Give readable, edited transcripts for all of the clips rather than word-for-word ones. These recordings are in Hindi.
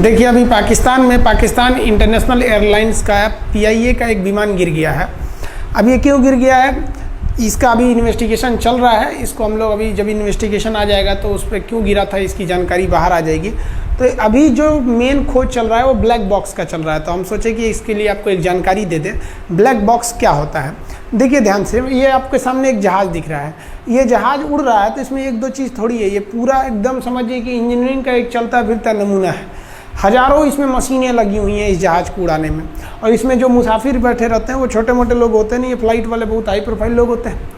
देखिए अभी पाकिस्तान में पाकिस्तान इंटरनेशनल एयरलाइंस का PIA का एक विमान गिर गया है। अब ये क्यों गिर गया है इसका अभी इन्वेस्टिगेशन चल रहा है। इसको हम लोग अभी जब इन्वेस्टिगेशन आ जाएगा तो उस पर क्यों गिरा था इसकी जानकारी बाहर आ जाएगी। तो अभी जो मेन खोज चल रहा है वो ब्लैक बॉक्स का चल रहा है। तो हम सोचे कि इसके लिए आपको एक जानकारी दे दें ब्लैक बॉक्स क्या होता है। देखिए ध्यान से, ये आपके सामने एक जहाज़ दिख रहा है। ये जहाज़ उड़ रहा है तो इसमें एक दो चीज़ थोड़ी है, ये पूरा एकदम समझिए कि इंजीनियरिंग का एक चलता फिरता नमूना है। हज़ारों इसमें मशीनें लगी हुई हैं इस जहाज़ को उड़ाने में। और इसमें जो मुसाफिर बैठे रहते हैं वो छोटे मोटे लोग होते नहीं, ये फ़्लाइट वाले बहुत हाई प्रोफाइल लोग होते हैं।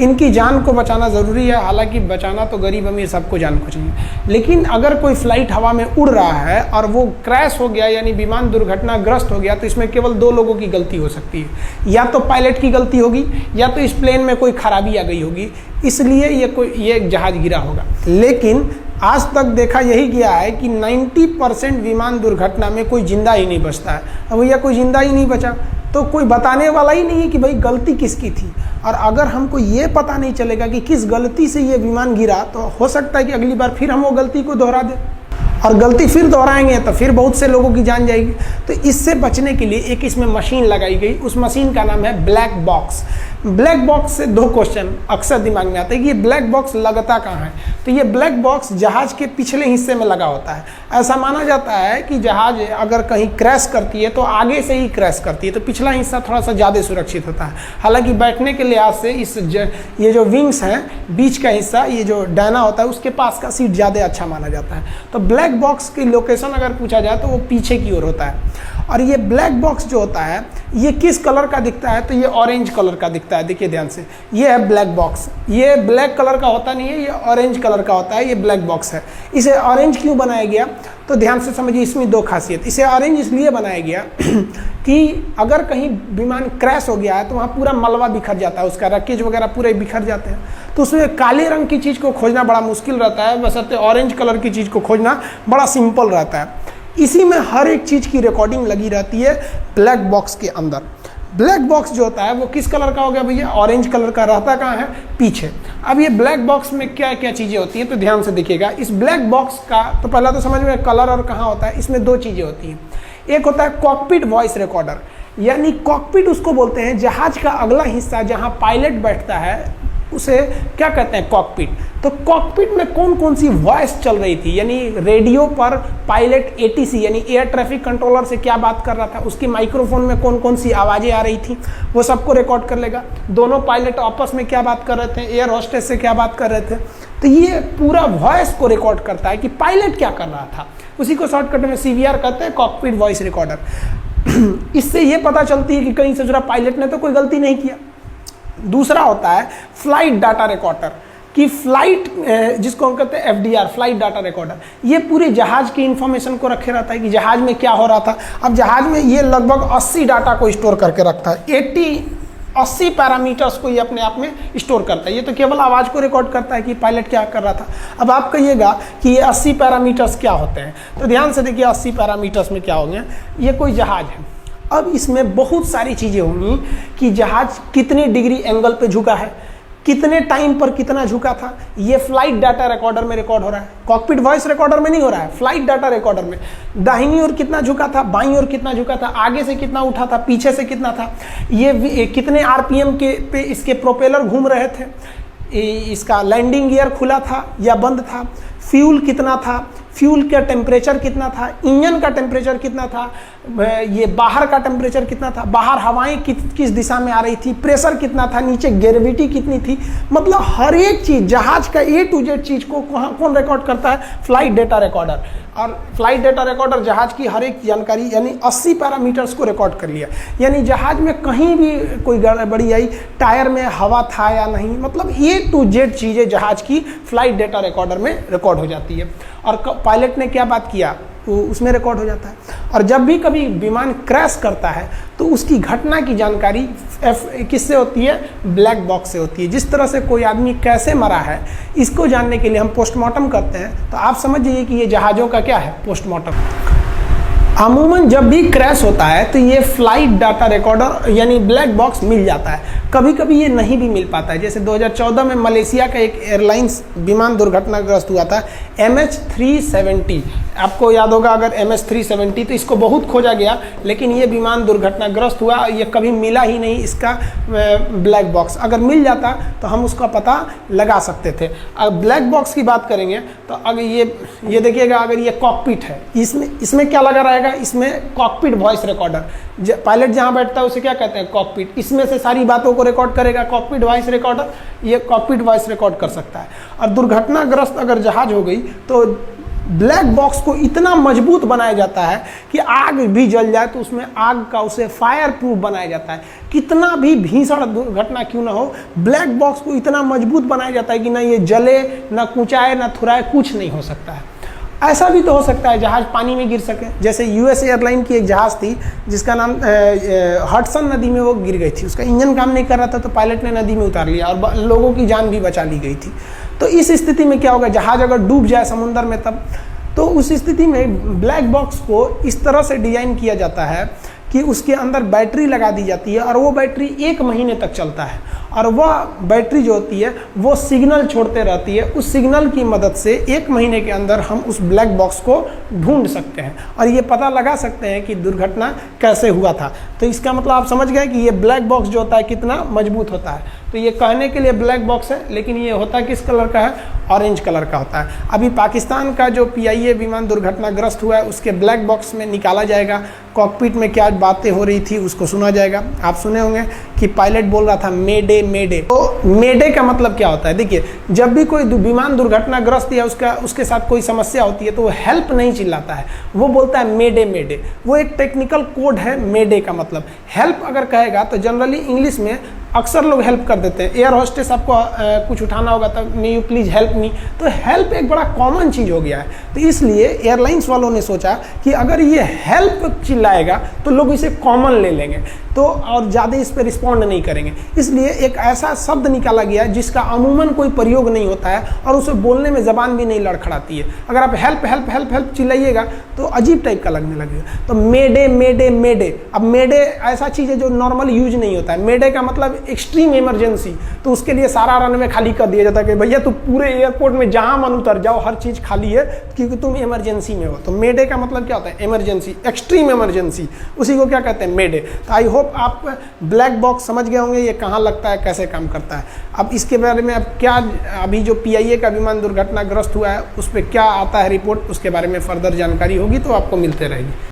इनकी जान को बचाना ज़रूरी है। हालांकि बचाना तो गरीब अमीर सबको जान को चाहिए, लेकिन अगर कोई फ़्लाइट हवा में उड़ रहा है और वो क्रैश हो गया यानी विमान दुर्घटनाग्रस्त हो गया तो इसमें केवल दो लोगों की गलती हो सकती है। या तो पायलट की गलती होगी या तो इस प्लेन में कोई खराबी आ गई होगी, इसलिए ये जहाज़ गिरा होगा। लेकिन आज तक देखा यही गया है कि 90% विमान दुर्घटना में कोई जिंदा ही नहीं बचता है। अब भैया कोई जिंदा ही नहीं बचा तो कोई बताने वाला ही नहीं है कि भाई गलती किसकी थी। और अगर हमको ये पता नहीं चलेगा कि किस गलती से ये विमान गिरा तो हो सकता है कि अगली बार फिर हम वो गलती को दोहरा दें, और गलती फिर दोहराएंगे तो फिर बहुत से लोगों की जान जाएगी। तो इससे बचने के लिए एक इसमें मशीन लगाई गई, उस मशीन का नाम है ब्लैक बॉक्स। ब्लैक बॉक्स से दो क्वेश्चन अक्सर दिमाग में आते हैं कि ये ब्लैक बॉक्स लगता कहाँ है। तो ये ब्लैक बॉक्स जहाज़ के पिछले हिस्से में लगा होता है। ऐसा माना जाता है कि जहाज़ अगर कहीं क्रैश करती है तो आगे से ही क्रैश करती है, तो पिछला हिस्सा थोड़ा सा ज़्यादा सुरक्षित होता है। हालांकि बैठने के लिहाज से ये जो विंग्स हैं बीच का हिस्सा, ये जो डायना होता है उसके पास का सीट ज़्यादा अच्छा माना जाता है। तो ब्लैक बॉक्स की लोकेशन अगर पूछा जाए तो वो पीछे की ओर होता है। और ये ब्लैक बॉक्स जो होता है ये किस कलर का दिखता है तो ये ऑरेंज कलर का दिखता है। देखिए ध्यान से, ये है ब्लैक बॉक्स। ये ब्लैक कलर का होता नहीं है, ये ऑरेंज कलर का होता है। ये ब्लैक बॉक्स है। इसे ऑरेंज क्यों बनाया गया तो ध्यान से समझिए, इसमें दो खासियत। इसे ऑरेंज इसलिए बनाया गया कि अगर कहीं विमान क्रैश हो गया है तो वहाँ पूरा मलबा बिखर जाता है, उसका रकेज वगैरह पूरे बिखर जाते हैं। तो उसमें काले रंग की चीज़ को खोजना बड़ा मुश्किल रहता है, बशर्ते ऑरेंज कलर की चीज़ को खोजना बड़ा सिंपल रहता है। इसी में हर एक चीज़ की रिकॉर्डिंग लगी रहती है ब्लैक बॉक्स के अंदर। ब्लैक बॉक्स जो होता है वो किस कलर का हो गया भैया, ऑरेंज कलर का। रहता कहाँ है, पीछे। अब ये ब्लैक बॉक्स में क्या क्या चीज़ें होती हैं तो ध्यान से देखिएगा। इस ब्लैक बॉक्स का तो पहला तो समझ में कलर और कहाँ होता है। इसमें दो चीज़ें होती हैं। एक होता है कॉकपिट वॉइस रिकॉर्डर, यानी कॉकपिट उसको बोलते हैं जहाज का अगला हिस्सा जहाँ पायलट बैठता है उसे क्या कहते हैं, कॉकपिट। तो कॉकपिट में कौन कौन सी वॉइस चल रही थी, यानी रेडियो पर पायलट ATC यानी एयर ट्रैफिक कंट्रोलर से क्या बात कर रहा था, उसकी माइक्रोफोन में कौन कौन सी आवाज़ें आ रही थी वो सबको रिकॉर्ड कर लेगा। दोनों पायलट आपस में क्या बात कर रहे थे, एयर होस्टेस से क्या बात कर रहे थे, तो ये पूरा वॉइस को रिकॉर्ड करता है कि पायलट क्या कर रहा था। उसी को शॉर्टकट में CVR कहते हैं, कॉकपिट वॉइस रिकॉर्डर। इससे ये पता चलती है कि कहीं से जरा पायलट ने तो कोई गलती नहीं किया। दूसरा होता है फ्लाइट डाटा रिकॉर्डर, कि फ्लाइट जिसको हम कहते हैं FDR फ्लाइट डाटा रिकॉर्डर। ये पूरे जहाज़ की इंफॉर्मेशन को रखे रहता है कि जहाज़ में क्या हो रहा था। अब जहाज़ में ये लगभग 80 डाटा को स्टोर करके रखता है। 80 पैरामीटर्स को ये अपने आप में स्टोर करता है। ये तो केवल आवाज़ को रिकॉर्ड करता है कि पायलट क्या कर रहा था। अब आप कहिएगा कि ये 80 पैरामीटर्स क्या होते हैं, तो ध्यान से देखिए 80 पैरामीटर्स में क्या होंगे। ये कोई जहाज़ है, अब इसमें बहुत सारी चीज़ें होंगी कि जहाज़ कितनी डिग्री एंगल पे झुका है, कितने टाइम पर कितना झुका था। ये फ्लाइट डाटा रिकॉर्डर में रिकॉर्ड हो रहा है, कॉकपिट वॉइस रिकॉर्डर में नहीं हो रहा है, फ्लाइट डाटा रिकॉर्डर में। दाहिनी ओर कितना झुका था, बाईं ओर कितना झुका था, आगे से कितना उठा था, पीछे से कितना था, ये कितने RPM के पे इसके प्रोपेलर घूम रहे थे, इसका लैंडिंग गियर खुला था या बंद था, फ्यूल कितना था, फ्यूल का टेम्परेचर कितना था, इंजन का टेम्परेचर कितना था, ये बाहर का टेम्परेचर कितना था, बाहर हवाएं किस दिशा में आ रही थी, प्रेशर कितना था, नीचे ग्रेविटी कितनी थी। मतलब हर एक चीज़ जहाज का A to Z चीज़ को कौन रिकॉर्ड करता है, फ्लाइट डेटा रिकॉर्डर। और फ्लाइट डेटा रिकॉर्डर जहाज की हर एक जानकारी यानी 80 पैरामीटर्स को रिकॉर्ड कर लिया। यानी जहाज में कहीं भी कोई गड़बड़ी आई, टायर में हवा था या नहीं, मतलब A to Z चीज़ें जहाज की फ्लाइट डेटा रिकॉर्डर में रिकॉर्ड हो जाती है। और पायलट ने क्या बात किया वो उसमें रिकॉर्ड हो जाता है। और जब भी कभी विमान क्रैश करता है तो उसकी घटना की जानकारी किससे होती है, ब्लैक बॉक्स से होती है। जिस तरह से कोई आदमी कैसे मरा है इसको जानने के लिए हम पोस्टमार्टम करते हैं, तो आप समझ जाइए कि ये जहाज़ों का क्या है, पोस्टमार्टम। अमूमन जब भी क्रैश होता है तो ये फ्लाइट डाटा रिकॉर्डर यानी ब्लैक बॉक्स मिल जाता है। कभी कभी ये नहीं भी मिल पाता है। जैसे 2014 में मलेशिया का एक एयरलाइंस विमान दुर्घटनाग्रस्त हुआ था, MH370 आपको याद होगा अगर MS-370, तो इसको बहुत खोजा गया, लेकिन ये विमान दुर्घटनाग्रस्त हुआ, ये कभी मिला ही नहीं इसका ब्लैक बॉक्स। अगर मिल जाता तो हम उसका पता लगा सकते थे। अगर ब्लैक बॉक्स की बात करेंगे तो अगर ये देखिएगा, अगर ये कॉकपिट है, इसमें क्या लगा रहेगा, इसमें कॉकपिट वॉइस रिकॉर्डर, पायलट जहाँ बैठता है उसे क्या कहते हैं, कॉकपिट। इसमें से सारी बातों को रिकॉर्ड करेगा कॉकपिट वॉइस रिकॉर्डर, ये कॉकपिट वॉइस रिकॉर्ड कर सकता है। और दुर्घटनाग्रस्त अगर जहाज हो गई तो ब्लैक बॉक्स को इतना मजबूत बनाया जाता है कि आग भी जल जाए तो उसमें आग का उसे फायर प्रूफ बनाया जाता है। कितना भी भीषण दुर्घटना क्यों ना हो, ब्लैक बॉक्स को इतना मजबूत बनाया जाता है कि ना ये जले, ना कुचाए, ना थुराए, कुछ नहीं हो सकता है। ऐसा भी तो हो सकता है जहाज पानी में गिर सके, जैसे US एयरलाइन की एक जहाज़ थी जिसका नाम हडसन नदी में वो गिर गई थी। उसका इंजन काम नहीं कर रहा था तो पायलट ने नदी में उतार लिया और लोगों की जान भी बचा ली गई थी। तो इस स्थिति में क्या होगा, जहाज अगर डूब जाए समुद्र में तब, तो उस स्थिति में ब्लैक बॉक्स को इस तरह से डिजाइन किया जाता है कि उसके अंदर बैटरी लगा दी जाती है और वो बैटरी 1 महीने तक चलता है। और वह बैटरी जो होती है वो सिग्नल छोड़ते रहती है। उस सिग्नल की मदद से 1 महीने के अंदर हम उस ब्लैक बॉक्स को ढूंढ सकते हैं और ये पता लगा सकते हैं कि दुर्घटना कैसे हुआ था। तो इसका मतलब आप समझ गए कि ये ब्लैक बॉक्स जो होता है कितना मजबूत होता है। तो ये कहने के लिए ब्लैक बॉक्स है, लेकिन ये होता किस कलर का है, ऑरेंज कलर का होता है। अभी पाकिस्तान का जो PIA विमान दुर्घटनाग्रस्त हुआ है उसके ब्लैक बॉक्स में निकाला जाएगा, कॉकपिट में क्या बातें हो रही थी उसको सुना जाएगा। आप सुने होंगे कि पायलट बोल रहा था मेडे मेडे। तो मेडे का मतलब क्या होता है, देखिए जब भी कोई विमान दुर्घटनाग्रस्त या उसके साथ कोई समस्या होती है तो वो हेल्प नहीं चिल्लाता है, वो बोलता है मेडे मेडे। वो एक टेक्निकल कोड है मेडे का मतलब। हेल्प अगर कहेगा तो जनरली इंग्लिश में अक्सर लोग हेल्प कर देते हैं। एयर होस्टेस आपको कुछ उठाना होगा तो may you please help me, तो हेल्प एक बड़ा कॉमन चीज़ हो गया है। तो इसलिए एयरलाइंस वालों ने सोचा कि अगर ये हेल्प चिल्लाएगा तो लोग इसे कॉमन ले लेंगे तो और ज़्यादा इस पर रिस्पॉन्ड नहीं करेंगे। इसलिए एक ऐसा शब्द निकाला गया जिसका अमूमन कोई प्रयोग नहीं होता है और उसे बोलने में ज़बान भी नहीं लड़खड़ाती है। अगर आप हेल्प हेल्प हेल्प हेल्प चिल्लाइएगा तो अजीब टाइप का लगने लगेगा। तो मेडे मेडे मेडे, अब मेडे ऐसा चीज़ है जो नॉर्मल यूज नहीं होता है। मेडे का मतलब एक्सट्रीम इमरजेंसी, तो उसके लिए सारा रनवे खाली कर दिया जाता है कि भैया तू पूरे एयरपोर्ट में जहां मन उतर जाओ, हर चीज़ खाली है क्योंकि तुम इमरजेंसी में हो। तो मेडे का मतलब क्या होता है, इमरजेंसी, एक्सट्रीम इमरजेंसी, उसी को क्या कहते हैं, मेडे। तो आई होप आप ब्लैक बॉक्स समझ गए होंगे ये कहाँ लगता है, कैसे काम करता है। अब इसके बारे में अब क्या, अभी जो PIA का विमान दुर्घटनाग्रस्त हुआ है उस पर क्या आता है रिपोर्ट, उसके बारे में फर्दर जानकारी होगी तो आपको मिलते रहेगी।